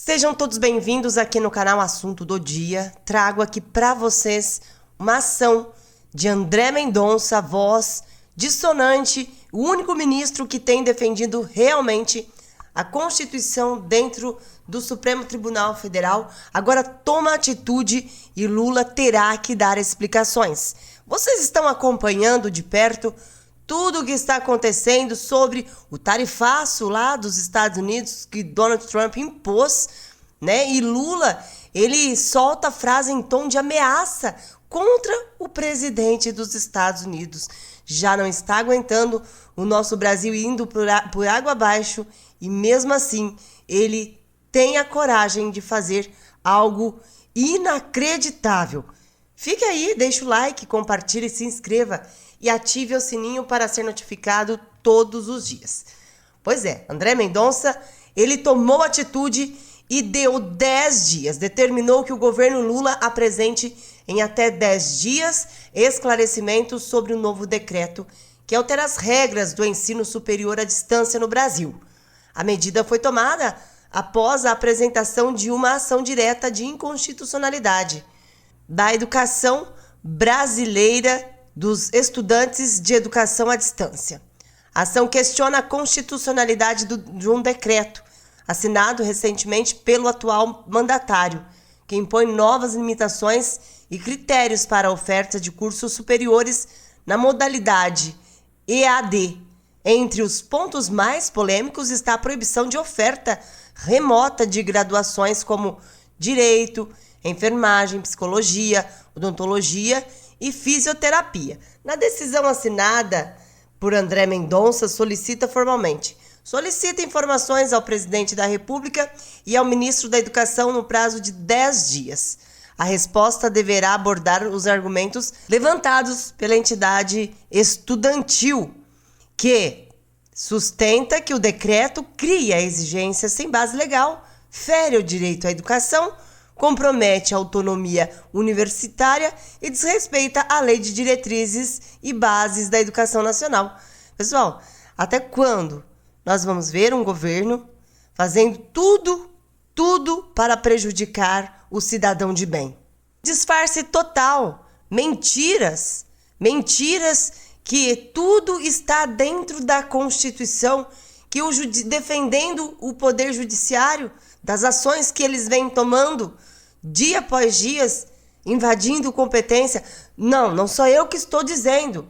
Sejam todos bem-vindos aqui no canal Assunto do Dia. Trago aqui para vocês uma ação de André Mendonça, voz dissonante, o único ministro que tem defendido realmente a Constituição dentro do Supremo Tribunal Federal. Agora toma atitude e Lula terá que dar explicações. Vocês estão acompanhando de perto tudo o que está acontecendo sobre o tarifaço lá dos Estados Unidos que Donald Trump impôs, né? E Lula, ele solta a frase em tom de ameaça contra o presidente dos Estados Unidos. Já não está aguentando o nosso Brasil indo por água abaixo e mesmo assim ele tem a coragem de fazer algo inacreditável. Fique aí, deixa o like, compartilhe, se inscreva e ative o sininho para ser notificado todos os dias. Pois é, André Mendonça, ele tomou atitude e deu 10 dias. Determinou que o governo Lula apresente em até 10 dias esclarecimentos sobre o novo decreto que altera as regras do ensino superior à distância no Brasil. A medida foi tomada após a apresentação de uma ação direta de inconstitucionalidade da educação brasileira dos estudantes de educação à distância. A ação questiona a constitucionalidade de um decreto assinado recentemente pelo atual mandatário, que impõe novas limitações e critérios para a oferta de cursos superiores na modalidade EAD. Entre os pontos mais polêmicos está a proibição de oferta remota de graduações como Direito, Enfermagem, Psicologia, Odontologia e Fisioterapia. Na decisão assinada por André Mendonça, solicita informações ao presidente da República e ao ministro da Educação no prazo de 10 dias. A resposta deverá abordar os argumentos levantados pela entidade estudantil, que sustenta que o decreto cria exigências sem base legal, fere o direito à educação, compromete a autonomia universitária e desrespeita a Lei de Diretrizes e Bases da Educação Nacional. Pessoal, até quando nós vamos ver um governo fazendo tudo para prejudicar o cidadão de bem? Disfarce total, mentiras que tudo está dentro da Constituição, que defendendo o poder judiciário, das ações que eles vêm tomando dia após dia, invadindo competência. Não sou eu que estou dizendo.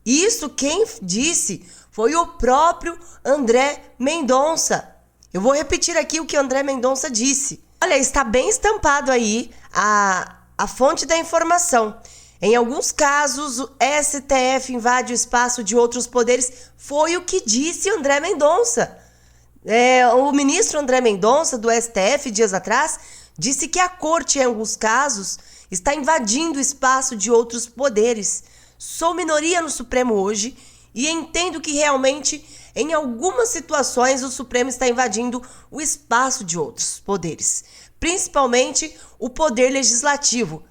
Isso quem disse foi o próprio André Mendonça. Eu vou repetir aqui o que André Mendonça disse. Olha, está bem estampado aí a fonte da informação. Em alguns casos, o STF invade o espaço de outros poderes. Foi o que disse André Mendonça. O ministro André Mendonça, do STF, dias atrás, disse que a corte, em alguns casos, está invadindo o espaço de outros poderes. Sou minoria no Supremo hoje e entendo que realmente, em algumas situações, o Supremo está invadindo o espaço de outros poderes, principalmente o poder legislativo.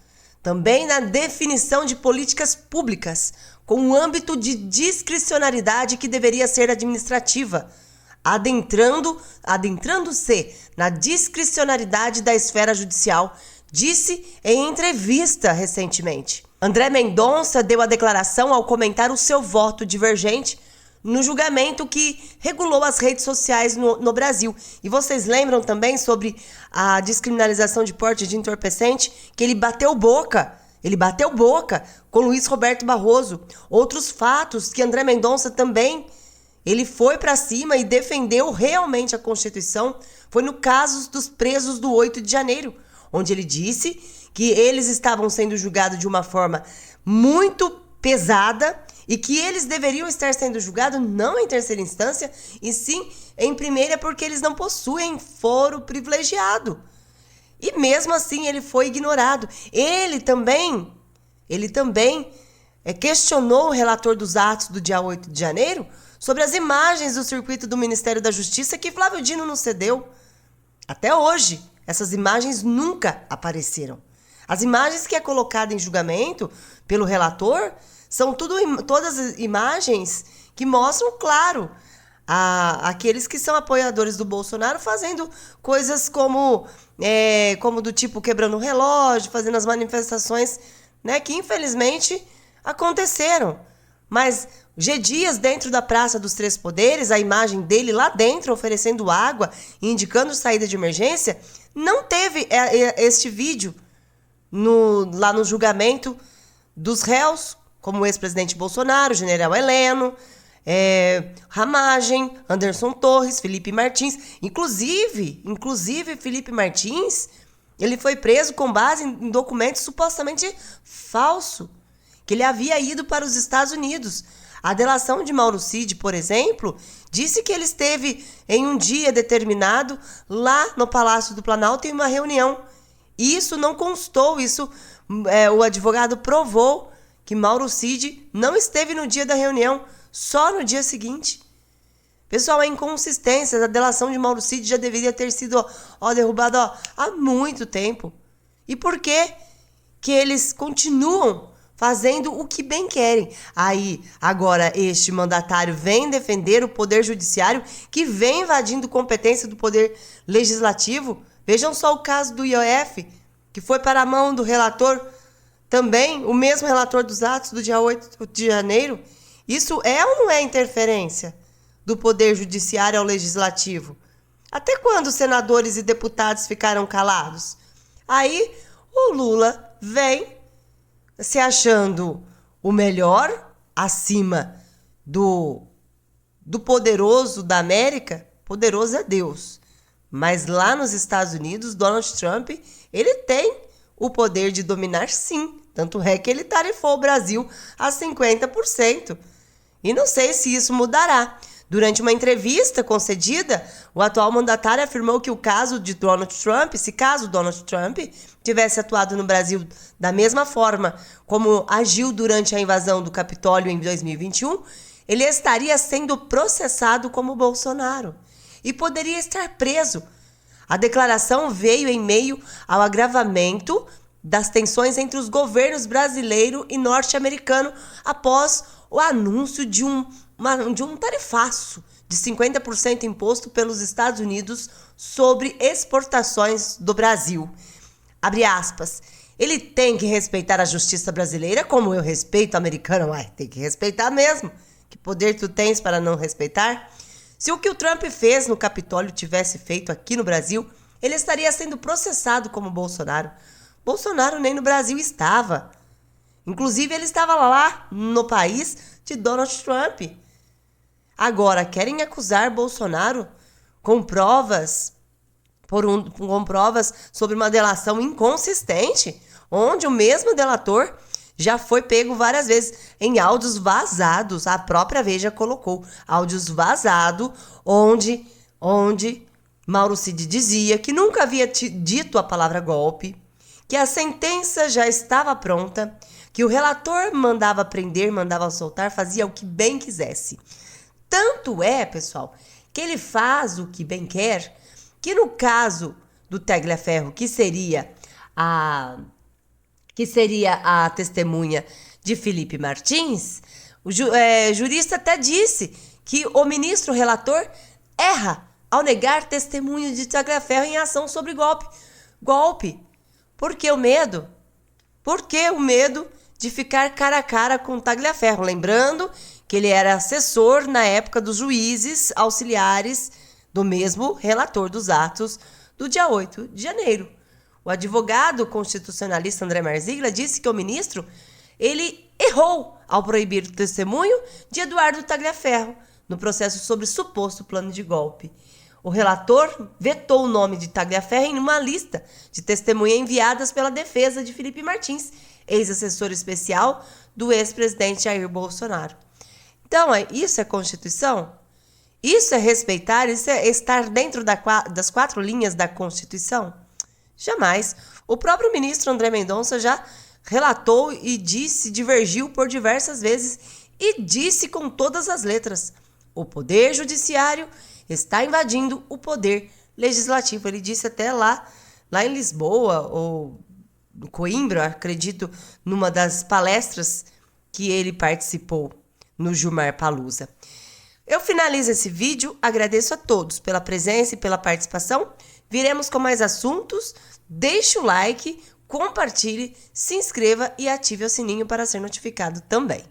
Também na definição de políticas públicas, com um âmbito de discricionariedade que deveria ser administrativa, adentrando-se na discricionariedade da esfera judicial, disse em entrevista recentemente. André Mendonça deu a declaração ao comentar o seu voto divergente no julgamento que regulou as redes sociais no Brasil. E vocês lembram também sobre a descriminalização de porte de entorpecente, que ele bateu boca com Luiz Roberto Barroso. Outros fatos que André Mendonça também ele foi para cima e defendeu realmente a Constituição. Foi no caso dos presos do 8 de janeiro, onde ele disse que eles estavam sendo julgados de uma forma muito pesada e que eles deveriam estar sendo julgados não em terceira instância, e sim em primeira, porque eles não possuem foro privilegiado. E mesmo assim ele foi ignorado. Ele também questionou o relator dos atos do dia 8 de janeiro sobre as imagens do circuito do Ministério da Justiça que Flávio Dino não cedeu. Até hoje, essas imagens nunca apareceram. As imagens que é colocada em julgamento pelo relator são todas imagens que mostram, claro, aqueles que são apoiadores do Bolsonaro fazendo coisas como do tipo quebrando o relógio, fazendo as manifestações, né, que infelizmente aconteceram. Mas G. Dias, dentro da Praça dos Três Poderes, a imagem dele lá dentro oferecendo água e indicando saída de emergência, não teve este vídeo lá no julgamento dos réus, como o ex-presidente Bolsonaro, o general Heleno, Ramagem, Anderson Torres, Felipe Martins. Inclusive, Felipe Martins, ele foi preso com base em documentos supostamente falsos, que ele havia ido para os Estados Unidos. A delação de Mauro Cid, por exemplo, disse que ele esteve em um dia determinado lá no Palácio do Planalto em uma reunião. E isso não constou, o advogado provou que Mauro Cid não esteve no dia da reunião, só no dia seguinte. Pessoal, é inconsistência. A delação de Mauro Cid já deveria ter sido derrubada há muito tempo. E por que eles continuam fazendo o que bem querem? Aí, agora, este mandatário vem defender o Poder Judiciário, que vem invadindo competência do Poder Legislativo. Vejam só o caso do IOF, que foi para a mão do relator, também o mesmo relator dos atos do dia 8 de janeiro. Isso é ou não é interferência do Poder Judiciário ao Legislativo? Até quando os senadores e deputados ficaram calados? Aí, o Lula vem se achando o melhor, acima do poderoso da América. Poderoso é Deus. Mas lá nos Estados Unidos, Donald Trump, ele tem o poder de dominar, sim. Tanto é que ele tarifou o Brasil a 50%. E não sei se isso mudará. Durante uma entrevista concedida, o atual mandatário afirmou que se caso Donald Trump tivesse atuado no Brasil da mesma forma como agiu durante a invasão do Capitólio em 2021, ele estaria sendo processado como Bolsonaro e poderia estar preso. A declaração veio em meio ao agravamento das tensões entre os governos brasileiro e norte-americano após o anúncio de um tarifaço de 50% imposto pelos Estados Unidos sobre exportações do Brasil. Abre aspas. Ele tem que respeitar a justiça brasileira como eu respeito a americana. Ué, tem que respeitar mesmo. Que poder tu tens para não respeitar? Se o que o Trump fez no Capitólio tivesse feito aqui no Brasil, ele estaria sendo processado como Bolsonaro. Bolsonaro nem no Brasil estava. Inclusive, ele estava lá no país de Donald Trump. Agora, querem acusar Bolsonaro com provas sobre uma delação inconsistente, onde o mesmo delator já foi pego várias vezes em áudios vazados. A própria Veja colocou áudios vazados, onde Mauro Cid dizia que nunca havia dito a palavra golpe, que a sentença já estava pronta, que o relator mandava prender, mandava soltar, fazia o que bem quisesse. Tanto é, pessoal, que ele faz o que bem quer, que no caso do Tagliaferro, que seria a testemunha de Felipe Martins, o jurista até disse que o ministro relator erra ao negar testemunho de Tagliaferro em ação sobre golpe. Por que o medo? Por que o medo de ficar cara a cara com Tagliaferro? Lembrando que ele era assessor na época dos juízes auxiliares do mesmo relator dos atos do dia 8 de janeiro. O advogado constitucionalista André Marziglia disse que o ministro ele errou ao proibir o testemunho de Eduardo Tagliaferro no processo sobre suposto plano de golpe. O relator vetou o nome de Tagliaferro em uma lista de testemunhas enviadas pela defesa de Felipe Martins, ex-assessor especial do ex-presidente Jair Bolsonaro. Então, isso é Constituição? Isso é respeitar? Isso é estar dentro das 4 linhas da Constituição? Jamais. O próprio ministro André Mendonça já relatou e divergiu por diversas vezes e disse com todas as letras: o Poder Judiciário está invadindo o Poder Legislativo. Ele disse até lá em Lisboa, ou no Coimbra, acredito, numa das palestras que ele participou no Gilmar Palusa. Eu finalizo esse vídeo, agradeço a todos pela presença e pela participação. Viremos com mais assuntos. Deixe o like, compartilhe, se inscreva e ative o sininho para ser notificado também.